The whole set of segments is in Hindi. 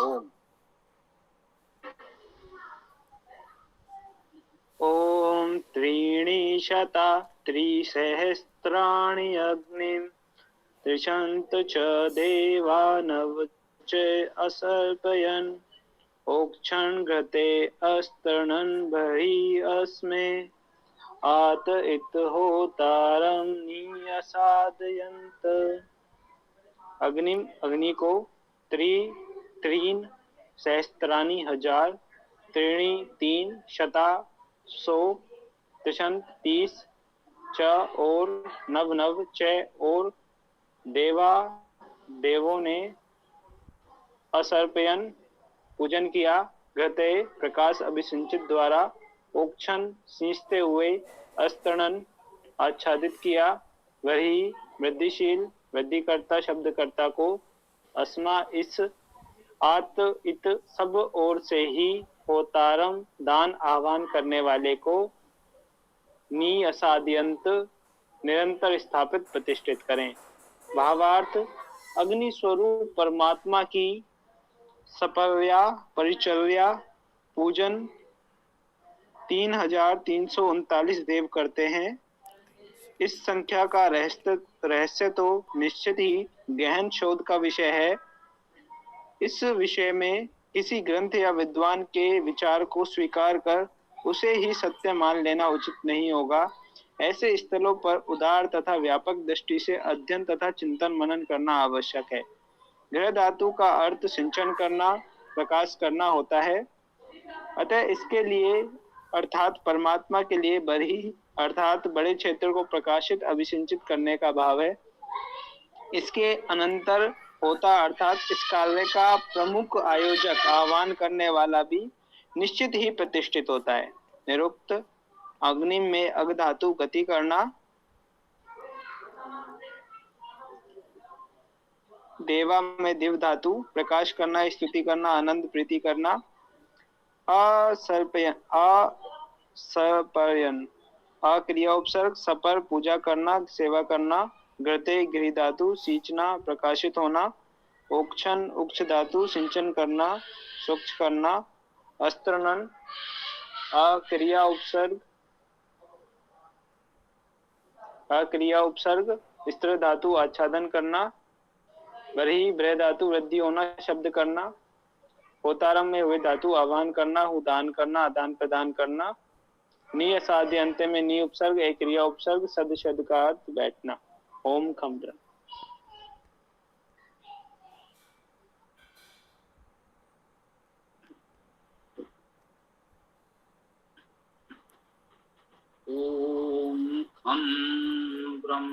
ओम। ओम त्रीणि शता त्रिसहस्राणि अग्निं त्रिशन्त च देवा नव च असर्पयन् ओक्षण घृते अस्तृणन् बहि अस्मे आत इत होतारं नियसादयन्त। अग्निम अग्नि को, त्रीन सहस्त्राणि हजार, त्रीणि तीन, शता सौ, त्रिशंत 30, च और नव नव, च और देवों ने असर्पयन पूजन किया, घृते प्रकाश अभिसिंचित द्वारा, ओक्षण सींचते हुए, अस्तरणन आच्छादित किया, वही वृद्धिशील वृद्धिकर्ता शब्दकर्ता को, अस्मा इस, आत इत सब ओर से ही, होतारम दान आह्वान करने वाले को, नियसाद्यंत निरंतर स्थापित प्रतिष्ठित करें। भावार्थ, अग्नि स्वरूप परमात्मा की सपर्या परिचर्या पूजन 3339 देव करते हैं। इस संख्या का रहस्य तो निश्चित ही गहन शोध का विषय है। इस विषय में किसी ग्रंथ या विद्वान के विचार को स्वीकार कर उसे ही सत्य मान लेना उचित नहीं होगा। ऐसे स्थलों पर उदार तथा व्यापक दृष्टि से अध्ययन तथा चिंतन मनन करना आवश्यक है। गृह धातु का अर्थ सिंचन करना, प्रकाश करना होता है। अतः इसके लिए अर्थात परमात्मा के लिए बड़ी अर्थात बड़े क्षेत्र को प्रकाशित अभिसिंचित करने का भाव है। इसके अनंतर होता अर्थात इस कार्य का प्रमुख आयोजक आह्वान करने वाला भी निश्चित ही प्रतिष्ठित होता है। निरुक्त अग्नि में अग धातु गति करना, देवा में दिव धातु प्रकाश करना, स्तुति करना, आनंद प्रीति करना, असर्पयन अक्रिया उपसर्ग, सपर पूजा करना, सेवा करना, घृते गृह धातु सींचना, प्रकाशित होना, ओक्षण उक्ष धातु सिंचन करना, स्वच्छ करना, अस्त्रनन अक्रिया उपसर्ग स्त्र धातु आच्छादन करना, बरही ब्रह धातु वृद्धि होना, शब्द करना, होतारम में हुए धातु आह्वान करना, उदान करना, आदान प्रदान करना, नी असाध्य अंत में नी उपसर्ग एक क्रिया उपसर्ग सद शब्द का अर्थ बैठना। ओम खम्र। ओम खम्रम।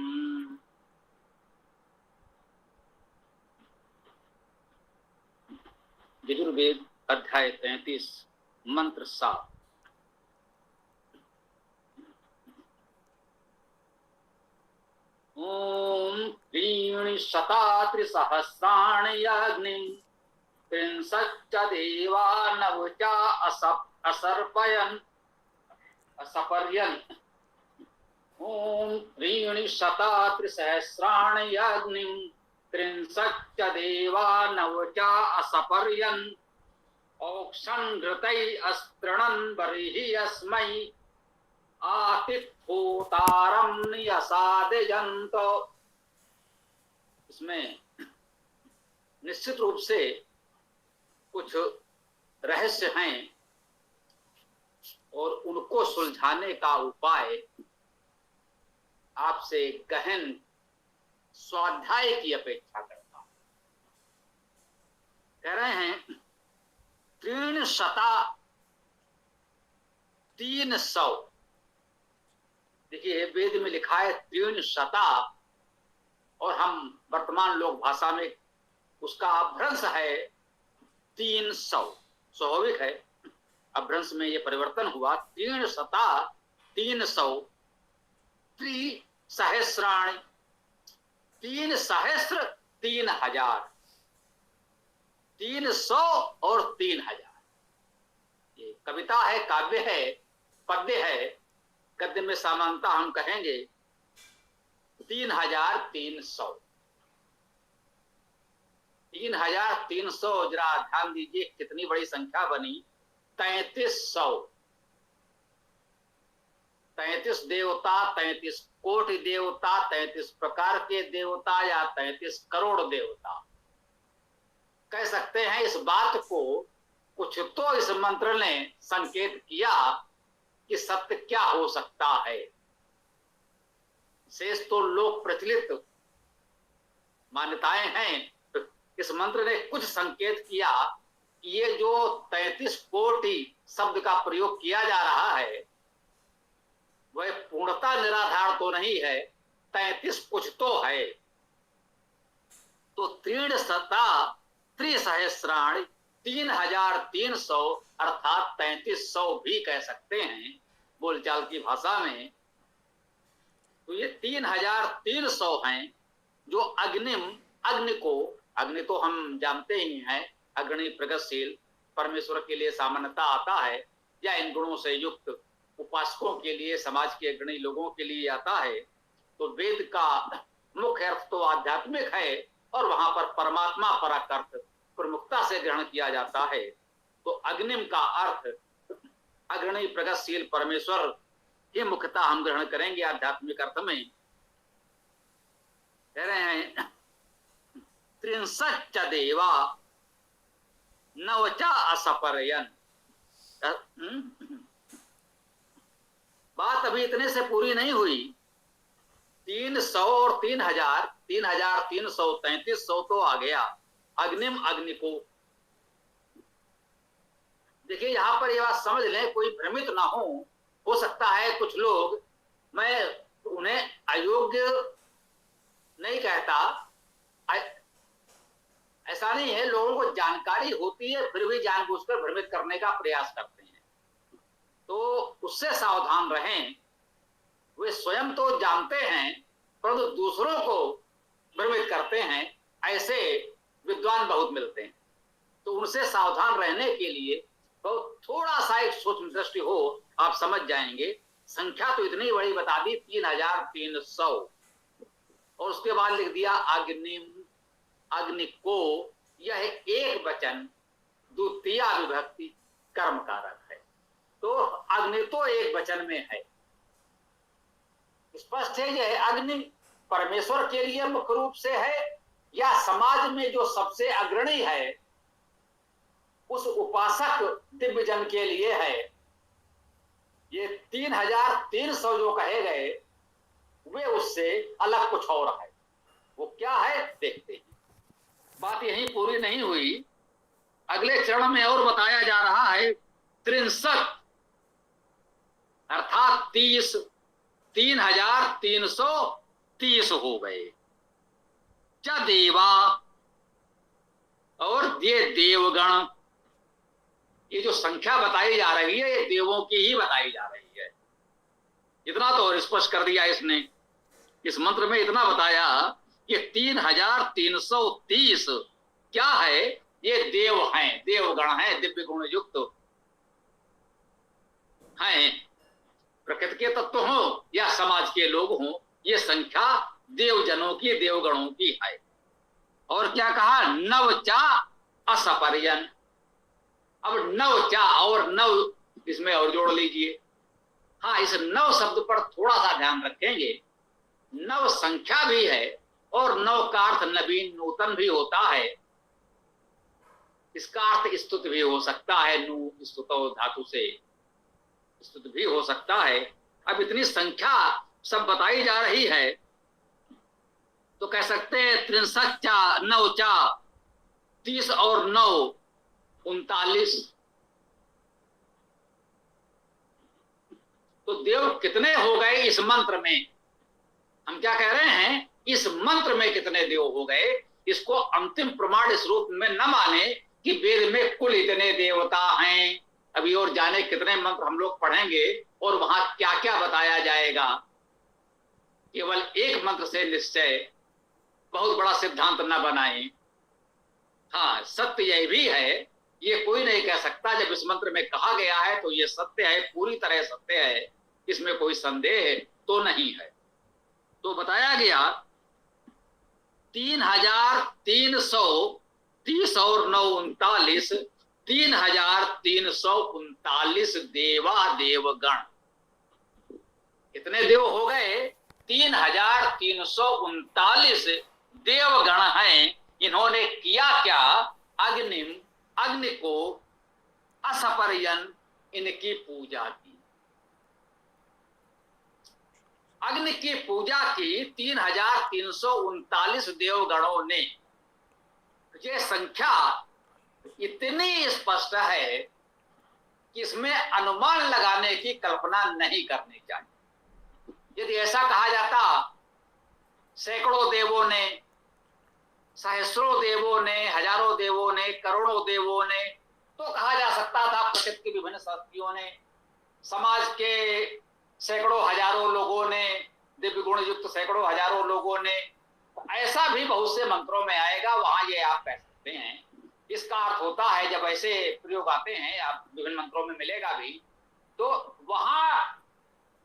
यजुर्वेद अध्याय 33 मंत्र 7। ओम त्रीणि शता त्रिसहस्राणि अग्निं त्रिंशच्च देवा नव च असर्पयन् ओम त्रीणि शता त्रिसहस्राणि अग्निं त्रिंशच्च देवा नव च असपर्यन् ओक्षन् घृतै अस्तृणन् बर्हि अस्मै आतिथ्योतारं नियसादयन्त। इसमें निश्चित रूप से कुछ रहस्य हैं और उनको सुलझाने का उपाय आपसे गहन स्वाध्याय की अपेक्षा करता हूं। कह रहे हैं 300। देखिए वेद में लिखा है 300 और हम वर्तमान लोक भाषा में उसका अभ्रंश है 300। स्वाभाविक है अभ्रंश में ये परिवर्तन हुआ। 300 त्रिसहस्राणि 3 सहस्र 3000 300 और 3000। ये कविता है, काव्य है, पद्य है। गद्य में सामान्यता हम कहेंगे 3300। 3,300, जरा ध्यान दीजिए कितनी बड़ी संख्या बनी। 3,300, 33 देवता, 33 कोटि देवता, 33 प्रकार के देवता, या 33 करोड़ देवता कह सकते हैं। इस बात को कुछ तो इस मंत्र ने संकेत किया कि सत्य क्या हो सकता है। शेष तो लोक प्रचलित मान्यताएं हैं। इस मंत्र ने कुछ संकेत किया कि ये जो 33 कोटि शब्द का प्रयोग किया जा रहा है वह पूर्णता निराधार तो नहीं है, 33 कुछ तो है। तो 3,000 3,300 अर्थात 3,300 भी कह सकते हैं बोलचाल की भाषा में। तो ये 3,300 हैं जो अग्नि तो हम जानते ही हैं, अग्नि प्रगतिशील परमेश्वर के लिए सामान्यता आता है, या इन गुणों से युक्त उपासकों के लिए, समाज के अग्रणी लोगों के लिए आता है। तो वेद का मुख्य अर्थ तो आध्यात्मिक है और वहां पर परमात्मा परक अर्थ प्रमुखता से ग्रहण किया जाता है। तो अग्निम का अर्थ अग्रणी प्रगतिशील परमेश्वर ये मुख्यतः हम ग्रहण करेंगे आध्यात्मिक अर्थ में। कह रहे हैं 63 देवा नवचा असपर्यन। बात अभी इतने से पूरी नहीं हुई। 300 और 3,000, 3,300, 3,300 तो आ गया। अग्निम अग्नि को देखिए, यहां पर ये बात समझ लें, कोई भ्रमित ना हो सकता है कुछ लोग, मैं उन्हें अयोग्य नहीं कहता, ऐसा नहीं है, लोगों को जानकारी होती है फिर भी जानबूझकर भ्रमित करने का प्रयास करते हैं। तो उससे सावधान रहें। वे स्वयं तो जानते हैं परंतु दूसरों को भ्रमित करते हैं, ऐसे विद्वान बहुत मिलते हैं। तो उनसे सावधान रहने के लिए बहुत थोड़ा सा एक सूक्ष्म दृष्टि हो, आप समझ जाएंगे। संख्या तो इतनी बड़ी बता दी 3,300, और उसके बाद लिख दिया अग्नि को। यह एक वचन द्वितीय विभक्ति कर्म कारक है। तो अग्नि तो एक वचन में है। स्पष्ट है यह अग्नि परमेश्वर के लिए मुख्य रूप से है या समाज में जो सबसे अग्रणी है उस उपासक दिव्य जन के लिए है। ये 3,300 जो कहे गए वे उससे अलग कुछ और है। वो क्या है देखते हैं। बात यही पूरी नहीं हुई, अगले चरण में और बताया जा रहा है। 63 अर्थात 30, 3,330 हो गए। च देवा, और ये देवगण, ये जो संख्या बताई जा रही है ये देवों की ही बताई जा रही है। इतना तो और स्पष्ट कर दिया इसने, इस मंत्र में इतना बताया कि 3,330 क्या है, ये देव हैं, देवगण हैं, दिव्य गुण युक्त हैं। प्रकृति के तत्व हो या समाज के लोग हो, ये संख्या देवजनों की, देवगणों की है। और क्या कहा, नवचा असपर्यन। अब नवचा और नव इसमें और जोड़ लीजिए। हाँ, इस नव शब्द पर थोड़ा सा ध्यान रखेंगे। नव संख्या भी है और नव का अर्थ नवीन, नूतन भी होता है। इसका अर्थ स्तुत भी हो सकता है, नु स्तुतो धातु से स्तुत भी हो सकता है। अब इतनी संख्या सब बताई जा रही है तो कह सकते हैं 63 9 30 और 9 39। तो देव कितने हो गए इस मंत्र में? हम क्या कह रहे हैं, इस मंत्र में कितने देव हो गए, इसको अंतिम प्रमाण इस रूप में न माने कि वेद में कुल इतने देवता हैं। अभी और जाने कितने मंत्र हम लोग पढ़ेंगे और वहां क्या क्या बताया जाएगा। केवल एक मंत्र से निश्चय बहुत बड़ा सिद्धांत न बनाए। हाँ, सत्य यह भी है, ये कोई नहीं कह सकता जब इस मंत्र में कहा गया है तो ये सत्य है, पूरी तरह सत्य है, इसमें कोई संदेह तो नहीं है। तो बताया गया 3,300 30 और 9 39, 3339 देवा देवगण। कितने देव हो गए? 3339 देवगण हैं। इन्होंने किया क्या? अग्नि को असपर्यन इनकी पूजा की। अग्नि की पूजा की 3339 देवगणों ने। ये संख्या इतनी स्पष्ट है कि इसमें अनुमान लगाने की कल्पना नहीं करनी चाहिए। यदि ऐसा कहा जाता सैकड़ों देवों ने, सहस्रों देवों ने, हजारों देवों ने, करोड़ों देवों ने, तो कहा जा सकता था प्रकृति की विभिन्न शक्तियों ने, समाज के सैकड़ों हजारों लोगों ने, दिव्य गुण युक्त सैकड़ों हजारों लोगों ने। ऐसा भी बहुत से मंत्रों में आएगा, वहां ये आप कह सकते हैं। इसका अर्थ होता है, जब ऐसे प्रयोग आते हैं, आप विभिन्न मंत्रों में मिलेगा भी, तो वहां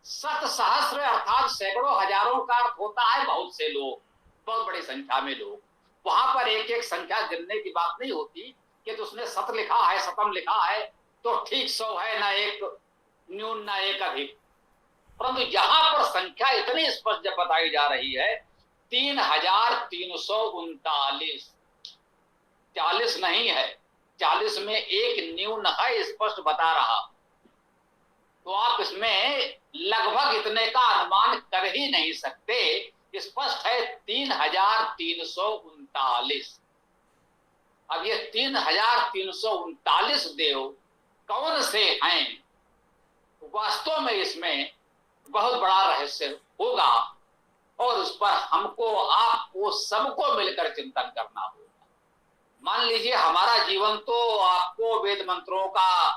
शत सहस्र अर्थात सैकड़ों हजारों का अर्थ होता है बहुत से लोग, बहुत बड़ी संख्या में लोग। वहां पर एक एक संख्या गिनने की बात नहीं होती कि तो उसने शत लिखा है, शतम लिखा है तो ठीक 100 है, ना एक न्यून ना एक अधिक। परंतु यहां पर संख्या इतनी स्पष्ट जब बताई जा रही है 3339, 40 नहीं है, 40 में एक न्यून है, स्पष्ट बता रहा। तो आप इसमें लगभग इतने का अनुमान कर ही नहीं सकते। स्पष्ट है 3339। अब ये 3339 देव कौन से हैं? वास्तव में इसमें बहुत बड़ा रहस्य होगा और उस पर हमको, आपको, सबको मिलकर चिंतन करना होगा। मान लीजिए हमारा जीवन तो आपको वेद मंत्रों का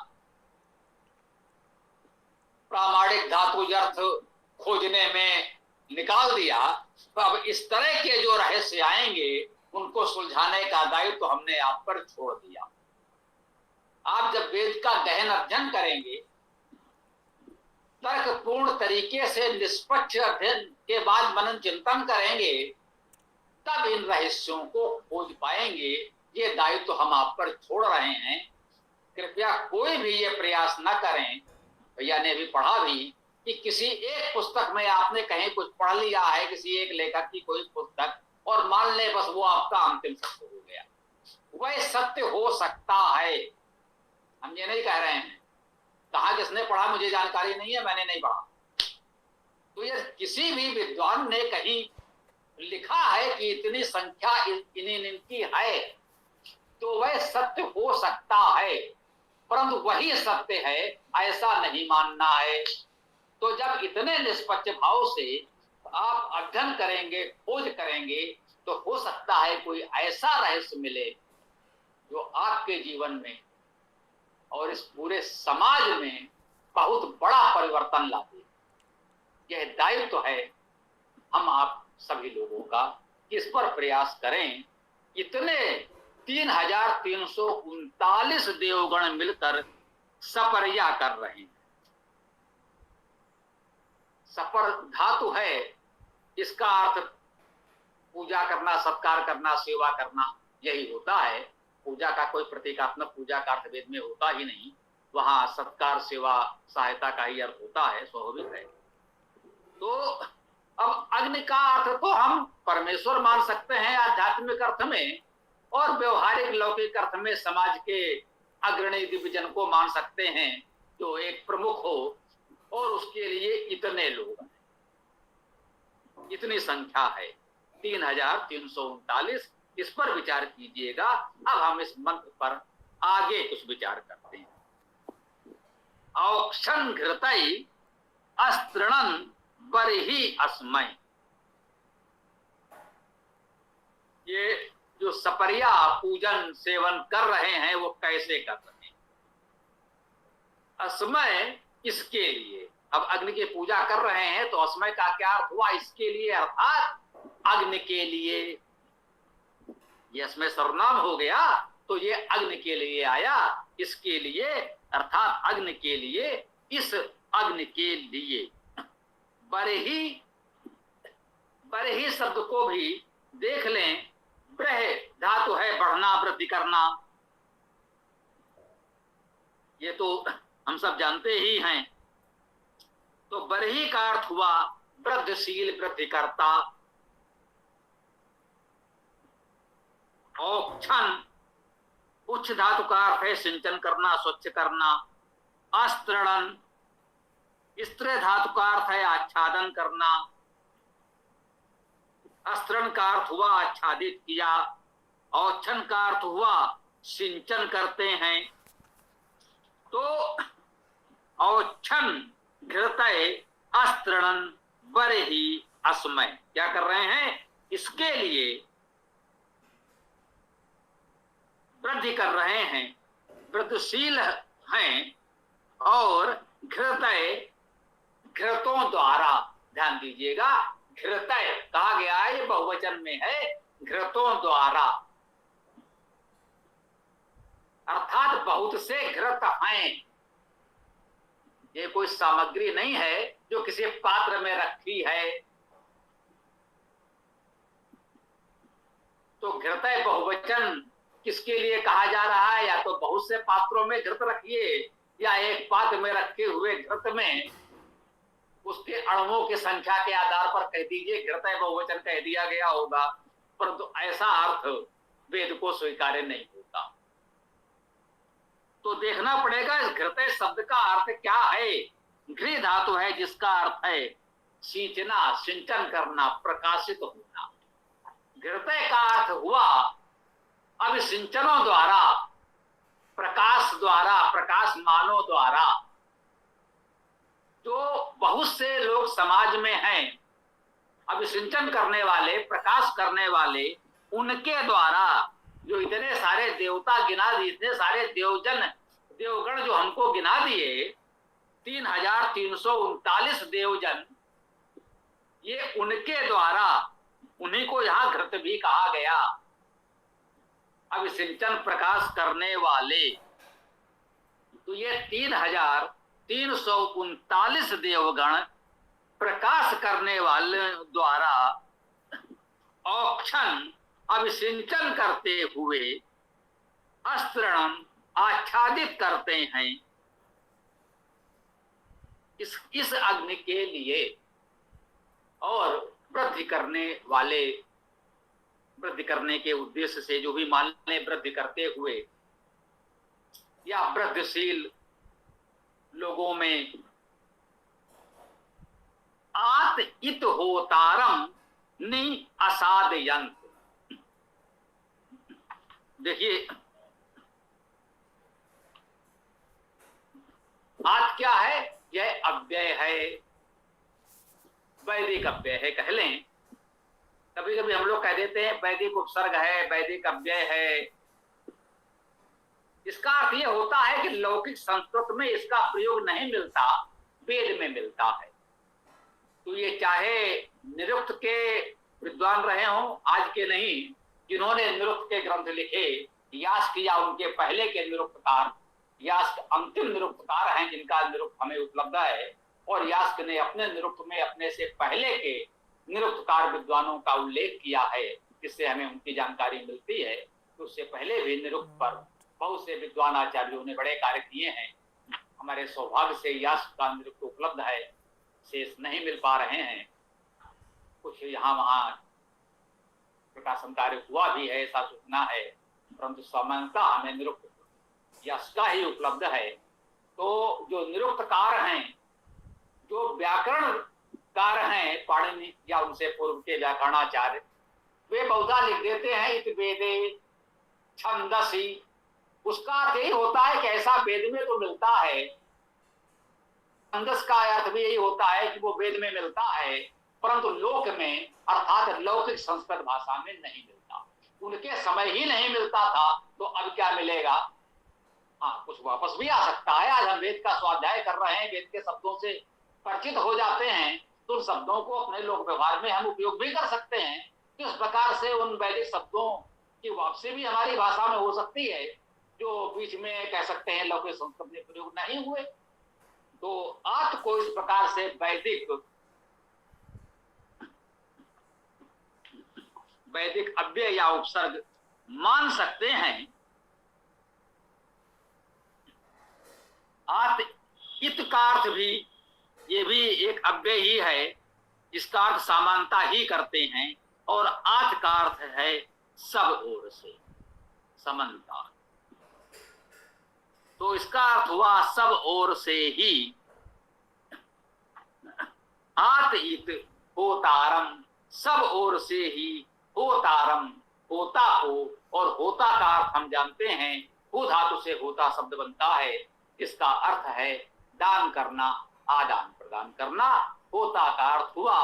प्रामाणिक धातु अर्थ खोजने में निकाल दिया, तो अब इस तरह के जो रहस्य आएंगे उनको सुलझाने का दायित्व तो हमने आप पर छोड़ दिया। आप जब वेद का गहन अध्ययन करेंगे, तर्कपूर्ण तरीके से निष्पक्ष अध्ययन के बाद मनन चिंतन करेंगे, तब इन रहस्यों को खोज पाएंगे। ये दायित्व तो हम आप पर छोड़ रहे हैं। कृपया कोई भी ये प्रयास न करें, भैया ने भी पढ़ा भी, कि किसी एक पुस्तक में आपने कहीं कुछ पढ़ लिया है, किसी एक लेखक की कोई पुस्तक, और मान ले बस वो आपका अंतिम सत्य हो गया। वह सत्य हो सकता है, हम ये नहीं कह रहे हैं। कहा किसने पढ़ा मुझे जानकारी नहीं है, मैंने नहीं पढ़ा। तो ये किसी भी विद्वान ने कहीं लिखा है कि इतनी संख्या इनकी है, तो वह सत्य हो सकता है, परंतु वही सत्य है ऐसा नहीं मानना है। तो जब इतने निष्पक्ष भाव से आप अध्ययन करेंगे, खोज करेंगे, तो हो सकता है कोई ऐसा रहस्य मिले जो आपके जीवन में और इस पूरे समाज में बहुत बड़ा परिवर्तन ला दे। यह दायित्व है हम आप सभी लोगों का कि इस पर प्रयास करें। इतने 3339 देवगण मिलकर सपर्या कर रहे हैं। सपर धातु है, इसका अर्थ पूजा करना, सत्कार करना, सेवा करना, यही होता है। पूजा का कोई प्रतीकात्मक पूजा का अर्थ वेद में होता ही नहीं, वहां सत्कार, सेवा, सहायता का ही अर्थ होता है, स्वाभाविक है। तो अब अग्नि का अर्थ तो हम परमेश्वर मान सकते हैं आध्यात्मिक अर्थ में, और व्यवहारिक लौकिक अर्थ में समाज के अग्रणी दिव्यजन को मान सकते हैं जो एक प्रमुख हो, और उसके लिए इतने लोग हैं, इतनी संख्या है 3339। इस पर विचार कीजिएगा। अब हम इस मंत्र पर आगे कुछ विचार करते हैं। औक्षण घृतई अस्त्रणन बरही अस्मय। ये जो सपर्या पूजन सेवन कर रहे हैं वो कैसे कर रहे हैं? अस्मय इसके लिए। अब अग्नि की पूजा कर रहे हैं तो अस्मय का क्या अर्थ हुआ? इसके लिए, अर्थात अग्नि के लिए। ये अस्मय सर्वनाम हो गया तो ये अग्नि के लिए आया, इसके लिए अर्थात अग्नि के लिए, इस अग्नि के लिए। बरही, बरही शब्द को भी देख लें। ब्रह धातु है बढ़ना, वृद्धि करना, ये तो हम सब जानते ही हैं। तो बरही का अर्थ हुआ वृद्धिशील, वृद्धि करता। औक्षण उच्च धातु का अर्थ है सिंचन करना, स्वच्छ करना। आस्तृणन स्त्री धातु का अर्थ है आच्छादन करना। आस्तरण का अर्थ हुआ आच्छादित किया। औक्षण का अर्थ हुआ सिंचन करते हैं। तो औक्षण घृतय आस्तृणन बरही अस्मय, क्या कर रहे हैं? इसके लिए वृद्धि कर रहे हैं, वृद्धिशील हैं। और घृतय घृतों द्वारा, ध्यान दीजिएगा, घृतय कहा गया है, ये बहुवचन में है, घृतों द्वारा, अर्थात बहुत से घृत हैं। ये कोई सामग्री नहीं है जो किसी पात्र में रखी है। तो घृतय बहुवचन किसके लिए कहा जा रहा है? या तो बहुत से पात्रों में घृत रखिए, या एक पात्र में रखे हुए घृत में उसके अणुओं की संख्या के आधार पर कह दीजिए, घृतय बहुवचन कह दिया गया होगा, परंतु तो ऐसा अर्थ वेद को स्वीकार्य नहीं होता। तो देखना पड़ेगा इस घृतय शब्द का अर्थ क्या है। घृ धातु है जिसका अर्थ है सींचना, सिंचन करना, प्रकाशित होना। घृतय का अर्थ हुआ अभिसिंचनों द्वारा, प्रकाश द्वारा, प्रकाशमानों द्वारा। जो बहुत से लोग समाज में हैं अभिसिंचन करने वाले, प्रकाश करने वाले, उनके द्वारा जो इतने सारे देवता गिना दिए, इतने सारे देवगण जो हमको गिना दिए, 3339 देवजन, ये उनके द्वारा, उन्हीं को यहां घृत भी कहा गया। अभिसिंचन प्रकाश करने वाले, तो ये 3339 देवगण प्रकाश करने वाले द्वारा औक्षण अभिसिंचन करते हुए अस्त्रणम आच्छादित करते हैं इस अग्नि के लिए। और वृद्धि करने वाले, वृद्धि करने के उद्देश्य से जो भी मान लें, वृद्धि करते हुए या वृद्धिशील लोगों में आत इत होतारम नि असादयंत। देखिए आत क्या है? यह अव्यय है, वैदिक अव्यय है कह लें। कभी कभी हम लोग कह देते हैं वैदिक उपसर्ग है, वैदिक अव्यय है। इसका अर्थ यह होता है कि लौकिक संस्कृत में इसका प्रयोग नहीं मिलता, वेद में मिलता है। तो ये चाहे निरुक्त के विद्वान रहे हों, आज के नहीं, जिन्होंने निरुक्त के ग्रंथ लिखे, यास्क या उनके पहले के निरुक्तकार, यास्क अंतिम निरुक्तकार हैं जिनका निरुक्त हमें उपलब्ध है, और यास्क ने अपने निरुक्त में अपने से पहले के निरुक्तकार विद्वानों का उल्लेख किया है, जिससे हमें उनकी जानकारी मिलती है। तो उससे पहले भी निरुक्त पर बहुत से विद्वान आचार्यों ने बड़े कार्य किए हैं। हमारे सौभाग्य से यास्क का निरुक्त उपलब्ध है, शेष नहीं मिल पा रहे हैं। कुछ यहाँ वहाँ प्रकाशन कार्य हुआ भी है, ऐसा सूचना है, परंतु सामान्यतः हमें निरुक्त यास्क का ही उपलब्ध है। तो जो निरुक्तकार हैं, जो व्याकरणकार हैं, पाणिनि या उनसे पूर्व के व्याकरणाचार्य, वे बहुधा लिख देते हैं इत वेदे छंदसी। उसका अर्थ यही होता है कि ऐसा वेद में तो मिलता है। छंदस का अर्थ भी यही होता है कि वो वेद में मिलता है, परंतु लोक में अर्थात लौकिक संस्कृत भाषा में नहीं मिलता। उनके समय ही नहीं मिलता था, तो अब क्या मिलेगा? हाँ, कुछ वापस भी आ सकता है। आज हम वेद का स्वाध्याय कर रहे हैं, वेद के शब्दों से परिचित हो जाते हैं, तो उन शब्दों को अपने लोक व्यवहार में हम उपयोग भी कर सकते हैं। किस प्रकार से उन वैदिक शब्दों की वापसी भी हमारी भाषा में हो सकती है, जो बीच में कह सकते हैं लौकिक संस्कृत में प्रयोग नहीं हुए। तो आत को इस प्रकार से वैदिक अव्यय या उपसर्ग मान सकते हैं। आत इत का अर्थ भी, ये भी एक अव्यय ही है, जिसका अर्थ समानता ही करते हैं, और आत का अर्थ है सब ओर से समानता। तो इसका अर्थ हुआ सब ओर से ही। आत इत होतारम, सब ओर से ही होतारम, होता को, और होता का अर्थ हम जानते हैं, हो धातु से होता शब्द बनता है। इसका अर्थ है दान करना, आदान प्रदान करना। होता का अर्थ हुआ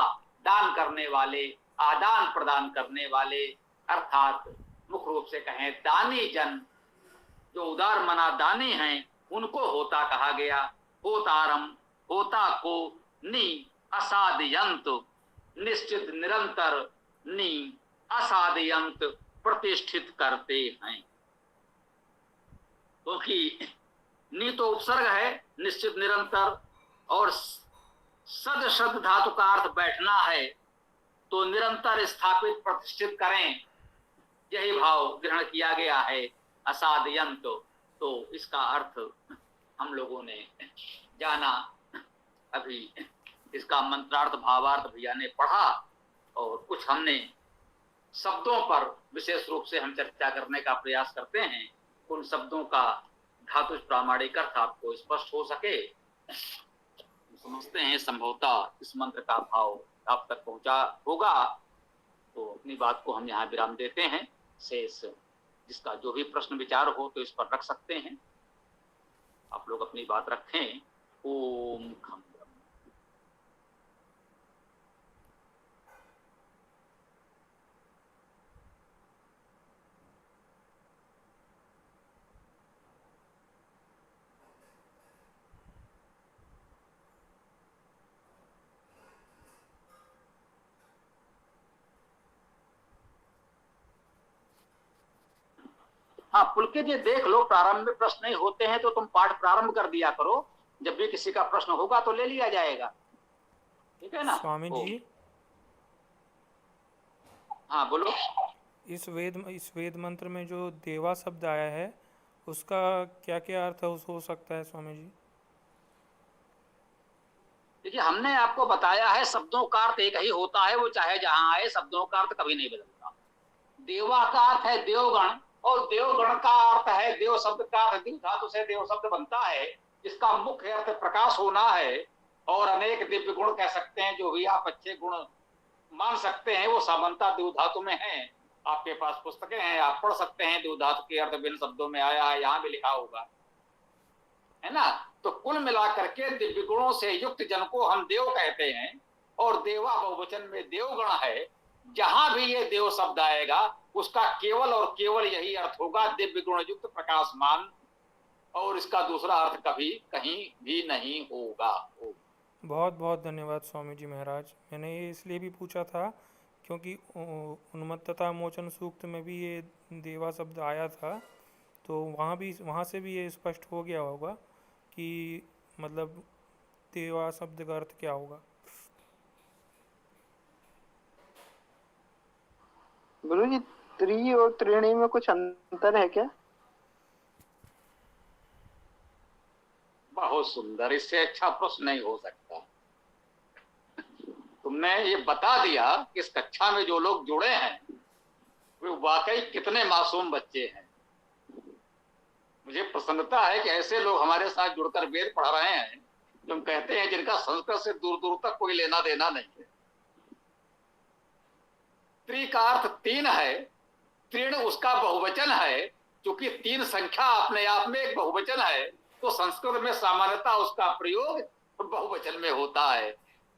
दान करने वाले, आदान प्रदान करने वाले, अर्थात मुख्य रूप से कहें दानी जन, जो उदार मना दानी हैं, उनको होता कहा गया। होतारम, होता को, नि असादयंत, निश्चित निरंतर, नि असादयंत, प्रतिष्ठित करते हैं। क्योंकि नि तो उपसर्ग है, निश्चित निरंतर, और सद शब्द धातु का अर्थ बैठना है, तो निरंतर स्थापित प्रतिष्ठित करें, यही भाव ग्रहण किया गया है। असादयंत, तो इसका अर्थ हम लोगों ने जाना। अभी इसका मंत्रार्थ भावार्थ भैया ने पढ़ा, और कुछ हमने शब्दों पर विशेष रूप से हम चर्चा करने का प्रयास करते हैं। उन शब्दों का धातु प्रामाणिक अर्थ आपको स्पष्ट हो सके, समझते हैं संभवतः इस मंत्र का भाव आप तक पहुंचा होगा। तो अपनी बात को हम यहाँ विराम देते हैं। शेष जिसका जो भी प्रश्न विचार हो तो इस पर रख सकते हैं। आप लोग अपनी बात रखें। ओम खम। हाँ पुलकित जी, देख लो, प्रारंभ में प्रश्न नहीं होते हैं तो तुम पाठ प्रारंभ कर दिया करो, जब भी किसी का प्रश्न होगा तो ले लिया जाएगा, ठीक है ना स्वामी जी? हाँ बोलो। इस वेद मंत्र में जो देवा शब्द आया है, उसका क्या क्या अर्थ हो सकता है स्वामी जी? देखिए, हमने आपको बताया है शब्दों का अर्थ एक ही होता है, वो चाहे जहां आए, शब्दों का अर्थ कभी नहीं बदलता। देवा का अर्थ है देवगण, और देवगण का अर्थ है, देव शब्द का अर्थ दिव धातु से देव शब्द बनता है, जिसका मुख्य अर्थ प्रकाश होना है। और अनेक दिव्य गुण कह सकते हैं, जो भी आप अच्छे गुण मान सकते हैं, वो समानता दिव धातु में है। आपके पास पुस्तकें हैं, आप पढ़ सकते हैं दिव धातु के अर्थ विभिन्न शब्दों में आया है, यहाँ भी लिखा होगा, है ना। तो कुल मिलाकर के दिव्य गुणों से युक्त जन को हम देव कहते हैं, और देवा बहुवचन में देवगण है। जहां भी ये देव शब्द आएगा, उसका केवल और केवल यही अर्थ होगा, दिव्य गुण युक्त प्रकाशमान, और इसका दूसरा अर्थ कभी कहीं भी नहीं होगा। बहुत बहुत धन्यवाद स्वामी जी महाराज। मैंने ये इसलिए भी पूछा था क्योंकि उन्मत्तता मोचन सूक्त में भी ये देवा शब्द आया था, तो वहाँ से भी ये स्पष्ट हो गया होगा कि मतलब देवा शब्द का अर्थ क्या होगा। गुरु जी, त्रि और त्रिणी में कुछ अंतर है क्या? बहुत सुंदर, इससे अच्छा प्रश्न नहीं हो सकता। तुमने ये बता दिया कि इस कक्षा में जो लोग जुड़े हैं वे वाकई कितने मासूम बच्चे हैं। मुझे प्रसन्नता है कि ऐसे लोग हमारे साथ जुड़कर वेद पढ़ रहे हैं, जो कहते हैं जिनका संस्कृत से दूर दूर तक कोई लेना देना नहीं है। त्रि का अर्थ तीन है, तीर्ण उसका बहुवचन है। क्योंकि तीन संख्या अपने आप में एक बहुवचन है, तो संस्कृत में सामान्यतः उसका प्रयोग बहुवचन में होता है।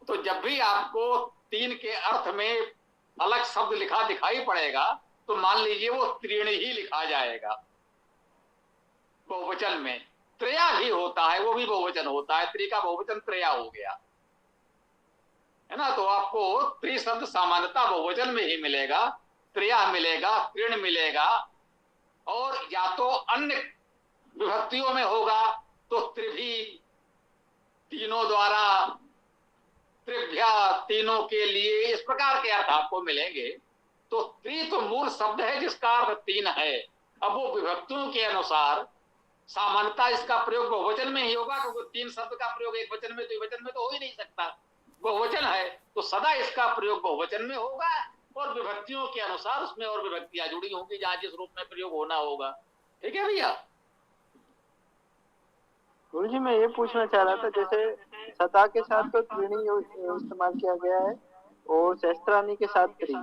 तो जब भी आपको तीन के अर्थ में अलग शब्द लिखा दिखाई पड़ेगा, तो मान लीजिए वो त्रीण ही लिखा जाएगा बहुवचन में। त्रया भी होता है, वो भी बहुवचन होता है, त्रि का बहुवचन त्रया हो गया, है ना। तो आपको त्रि शब्द सामान्यतः बहुवचन में ही मिलेगा, त्रया मिलेगा, तृण मिलेगा, और या तो अन्य विभक्तियों में होगा तो त्रिभी, तीनों द्वारा, त्रिभ्या, तीनों के लिए, इस प्रकार के अर्थ आपको मिलेंगे। तो त्रि तो मूल शब्द है जिसका अर्थ तीन है। अब वो विभक्तियों के अनुसार सामान्यता इसका प्रयोग बहुवचन में ही होगा, क्योंकि तीन शब्द का प्रयोग एक वचन में द्विवचन में तो हो ही नहीं सकता। बहुवचन है तो सदा इसका प्रयोग बहुवचन में होगा, और विभक्तियों के अनुसार उसमें और विभक्तियां जुड़ी होंगी जहां जिस रूप में प्रयोग होना होगा। ठीक है भैया। गुरु जी, मैं ये पूछना चाह रहा था, जैसे सता के साथ तो त्रिणी इस्तेमाल किया गया है और शस्त्राणी के साथ त्रि।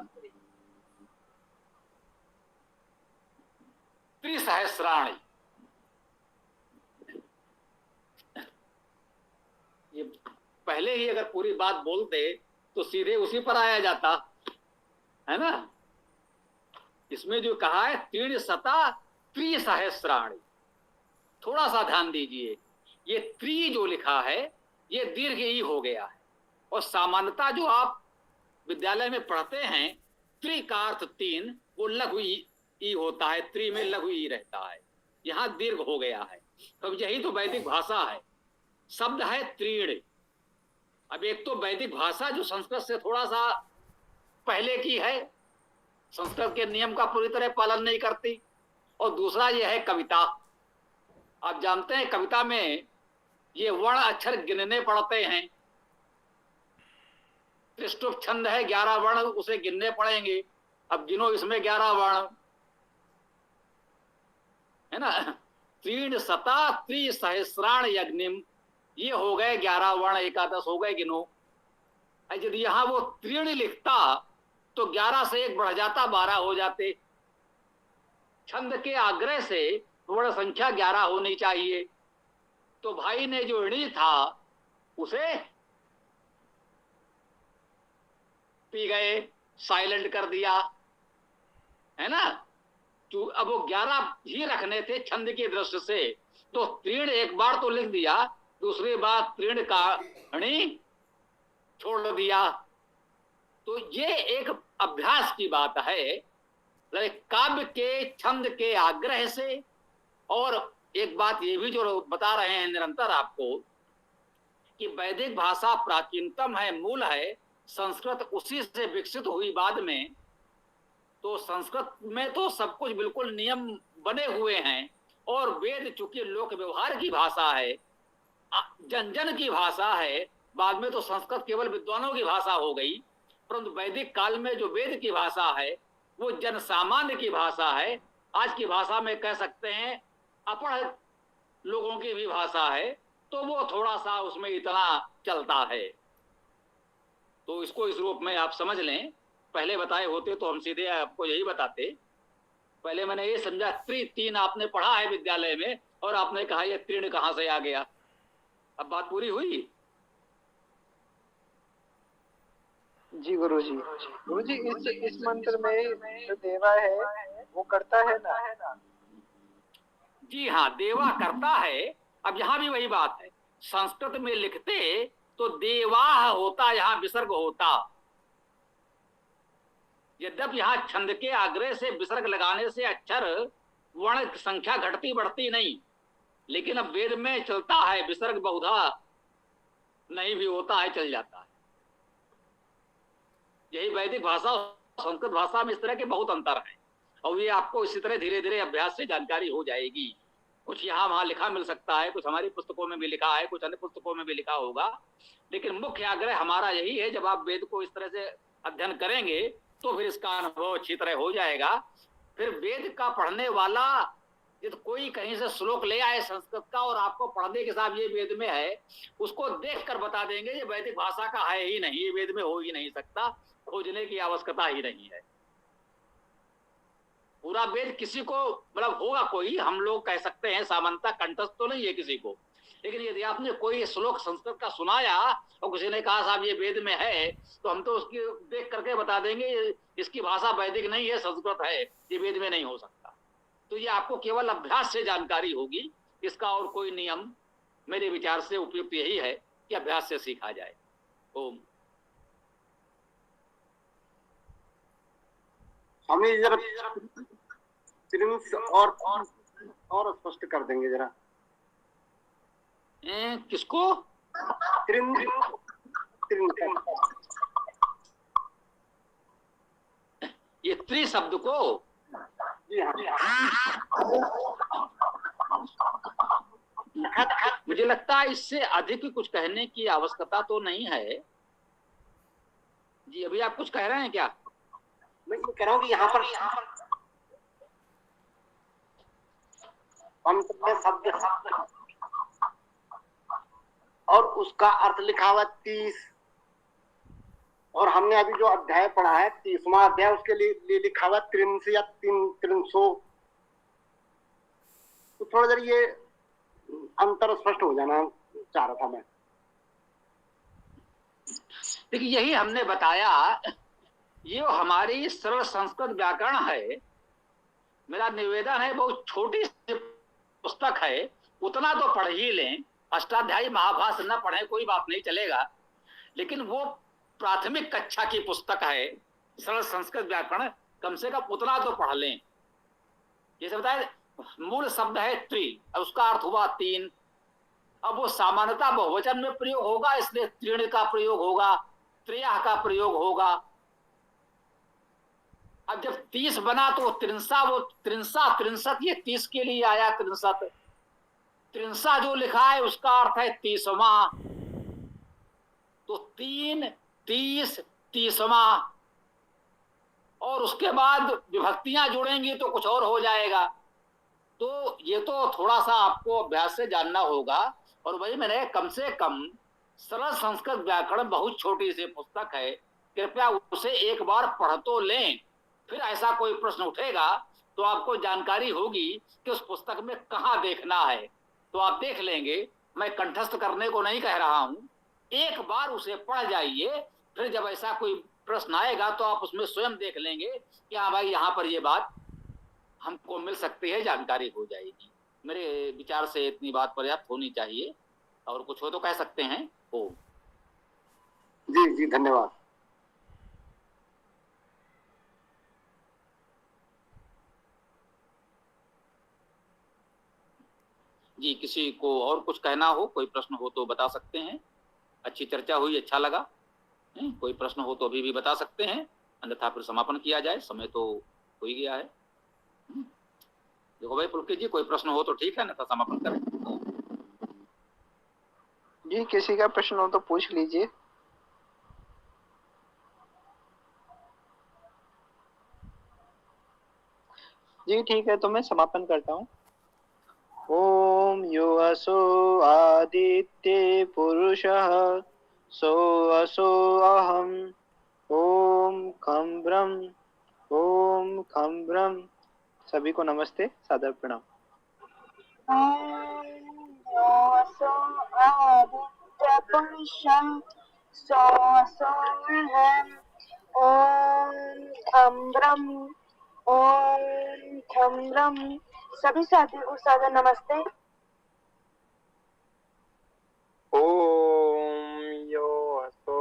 त्रिसहस्राणी, ये पहले ही अगर पूरी बात बोलते तो सीधे उसी पर आया जाता है ना। इसमें जो कहा है तीन सता त्रिसहस्राणी, थोड़ा सा ध्यान दीजिए, ये त्रि जो लिखा है ये दीर्घ ई हो गया है, और सामान्यता जो आप विद्यालय में पढ़ते हैं त्रि का अर्थ तीन, वो लघु ई होता है, त्रि में लघु ई रहता है, यहां दीर्घ हो गया है। तो यही तो वैदिक भाषा है। शब्द है त्रीण। अब एक तो वैदिक भाषा जो संस्कृत से थोड़ा सा पहले की है, संस्कृत के नियम का पूरी तरह पालन नहीं करती, और दूसरा यह है कविता। आप जानते हैं कविता में ये वर्ण अक्षर गिनने पड़ते हैं। त्रिष्टुप छंद है, 11 वर्ण उसे गिनने पड़ेंगे। अब गिनो इसमें 11 वर्ण है ना। तीन सता त्रिसहस्राण यज्ञिम, ये हो गए 11 वर्ण, एकादश हो गए, गिनो। यदि यहां वो त्रीण लिखता तो 11 से एक बढ़ जाता, 12 हो जाते। छंद के आग्रह से वर्ण संख्या 11 होनी चाहिए। तो भाई ने जो ऋणी था उसे पी गए, साइलेंट कर दिया, है ना। तो अब वो 11 ही रखने थे छंद की दृष्टि से, तो तीर्ण एक बार तो लिख दिया, दूसरी बार तीर्ण का ऋणी छोड़ दिया। तो ये एक अभ्यास की बात है, काव्य के छंद के आग्रह से। और एक बात ये भी जो बता रहे हैं निरंतर आपको कि वैदिक भाषा प्राचीनतम है, मूल है, संस्कृत उसी से विकसित हुई बाद में। तो संस्कृत में तो सब कुछ बिल्कुल नियम बने हुए हैं, और वेद चूंकि लोक व्यवहार की भाषा है, जन जन की भाषा है, बाद में तो संस्कृत केवल विद्वानों की भाषा हो गई, परंतु वैदिक काल में जो वेद की भाषा है वो जन सामान्य की भाषा है। आज की भाषा में कह सकते हैं अपढ़ लोगों की भी भाषा है, तो वो थोड़ा सा उसमें इतना चलता है। तो इसको इस रूप में आप समझ लें। पहले बताए होते तो हम सीधे आपको यही बताते। पहले मैंने ये समझा तीन आपने पढ़ा है विद्यालय में, और आपने कहा ये तीर्ण कहां से आ गया। अब बात पूरी हुई। जी गुरु जी। गुरु जी, इस मंत्र में जो देवा है वो करता है ना? जी हाँ, देवा करता है। अब यहां भी वही बात है, संस्कृत में लिखते तो देवाह होता, यहां विसर्ग होता। यद्यप यहां छंद के आग्रह से विसर्ग लगाने से अक्षर वर्ण संख्या घटती बढ़ती नहीं, लेकिन अब वेद में चलता है विसर्ग बहुधा नहीं भी होता है, चल जाता है। यही वैदिक भाषा और संस्कृत भाषा में इस तरह के बहुत अंतर है, और ये आपको इसी तरह धीरे धीरे अभ्यास से जानकारी हो जाएगी। कुछ यहाँ वहां लिखा मिल सकता है, कुछ हमारी पुस्तकों में भी लिखा है, कुछ अन्य पुस्तकों में भी लिखा होगा, लेकिन मुख्य आग्रह हमारा यही है, जब आप वेद को इस तरह से अध्ययन करेंगे तो फिर इसका अनुभव अच्छी तरह हो जाएगा। फिर वेद का पढ़ने वाला यदि कोई कहीं से श्लोक ले आए संस्कृत का और आपको पढ़ने के साथ ये वेद में है, उसको देख कर बता देंगे ये वैदिक भाषा का है ही नहीं, ये वेद में हो ही नहीं सकता, खोजने की आवश्यकता ही नहीं है। पूरा वेद किसी को मतलब होगा कोई, हम लोग कह सकते हैं सामान्यता कंठस्थ तो नहीं है किसी को, लेकिन यदि आपने कोई श्लोक संस्कृत का सुनाया और किसी ने कहा साहब ये वेद में है, तो हम तो उसकी देख करके बता देंगे इसकी भाषा वैदिक नहीं है, संस्कृत है, ये वेद में नहीं हो सकता। तो ये आपको केवल अभ्यास से जानकारी होगी, इसका और कोई नियम मेरे विचार से उपयुक्त यही है कि अभ्यास से सीखा जाए। ओम। हमें जरा और स्पष्ट कर देंगे जरा। किसको? ये त्रि शब्द को जी हाँ। मुझे लगता है इससे अधिक कुछ कहने की आवश्यकता तो नहीं है। जी अभी आप कुछ कह रहे हैं क्या? मैं ये कह रहा हूँ कि यहाँ पर पंथ में शब्द और उसका अर्थ लिखा हुआ 30, और हमने अभी जो अध्याय पढ़ा है 30वां अध्याय, उसके लिए लिखा हुआ 83 या 300। तो थोड़ा देर ये अंतर स्पष्ट हो जाना चाह रहा था मैं। देखिए यही हमने बताया, ये हमारी सरल संस्कृत व्याकरण है। मेरा निवेदन है, बहुत छोटी सी पुस्तक है, उतना तो पढ़ ही लें। अष्टाध्यायी महाभाष्य न पढ़े कोई बात नहीं, चलेगा, लेकिन वो प्राथमिक कक्षा की पुस्तक है सरल संस्कृत व्याकरण, कम से कम उतना तो पढ़ लें। जैसे बताए मूल शब्द है त्रि, उसका अर्थ हुआ 3। अब वो सामान्यता बहुवचन में प्रयोग होगा, इसलिए त्रीण का प्रयोग होगा, त्रयः का प्रयोग होगा। अब जब 30 बना तो त्रिंसा, वो त्रिंसा 63, ये 30 के लिए आया 63। त्रिंसा जो लिखा है उसका अर्थ है 30वां, तो 3, 30, 30वां, और उसके बाद विभक्तियां जुड़ेंगी तो कुछ और हो जाएगा। तो ये तो थोड़ा सा आपको अभ्यास से जानना होगा। और वही मैंने कम से कम सरल संस्कृत व्याकरण बहुत छोटी सी पुस्तक है, कृपया उसे एक बार पढ़ तो लें, फिर ऐसा कोई प्रश्न उठेगा तो आपको जानकारी होगी कि उस पुस्तक में कहाँ देखना है, तो आप देख लेंगे। मैं कंठस्थ करने को नहीं कह रहा हूं, एक बार उसे पढ़ जाइए, फिर जब ऐसा कोई प्रश्न आएगा तो आप उसमें स्वयं देख लेंगे कि हाँ भाई यहाँ पर ये बात हमको मिल सकती है, जानकारी हो जाएगी। मेरे विचार से इतनी बात पर्याप्त होनी चाहिए, और कुछ हो तो कह सकते हैं। ओ जी जी धन्यवाद। जी, किसी को और कुछ कहना हो, कोई प्रश्न हो तो बता सकते हैं। अच्छी चर्चा हुई, अच्छा लगा। कोई प्रश्न हो तो अभी भी बता सकते हैं, अन्यथा फिर समापन किया जाए, समय तो हो ही गया है। देखो भाई पुलकित जी, कोई प्रश्न हो तो ठीक है, अन्यथा समापन करें। जी किसी का प्रश्न हो तो पूछ लीजिए। जी ठीक है, तो मैं समापन करता हूँ। ओम यो असो आदित्य पुरुषः सो असो अहम ओम खम ब्रह्म ओम खम ब्रह्म। सभी को नमस्ते, सादर प्रणाम। सो आदित्य पुरुषं सोऽहम् ओम खम ब्रह्म ओम खम ब्रह्म। सभी साथियों को सादर नमस्ते। ओम यो असो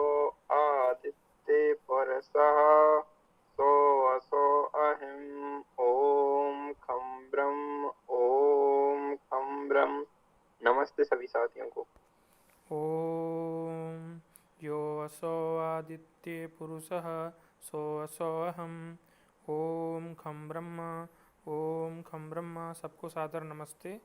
आदित्य पुरुषः सो असो अहम् ओम खम ब्रह्म। नमस्ते सभी साथियों को। ओम यो असो आदित्य पुरुषः सो असो अहम् ओम खम ब्रह्म सबको सादर नमस्ते।